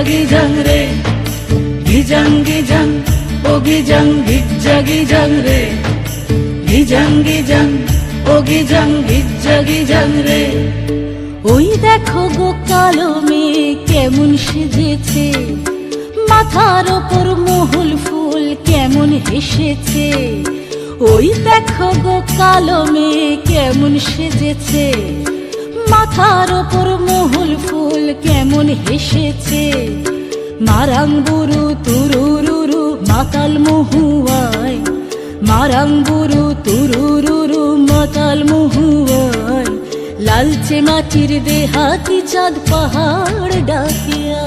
গিজাং রে, গিজাং গিজাং ও গিজাং গিজ্জা গিজাং রে, গিজাং গিজাং ও গিজাং গিজ্জা গিজাং রে। ওই দেখো গো কালো মেয়ে কেমন সেজেছে, মাথার ওপর মহুল ফুল কেমন হেসেছে। ওই দেখো গো কালো মেয়ে কেমন সেজেছে, মাথার ওপর মহুল ফুল কেমন হেসেছে। মারাং বুরু তুরুরুরু মাতাল মহুয়ায়, মারাং বুরু তুরুরুরু মাতাল মহুয়ায়। লালচে মাটির দেহাতি চাঁদ পাহাড় ডাকিয়া।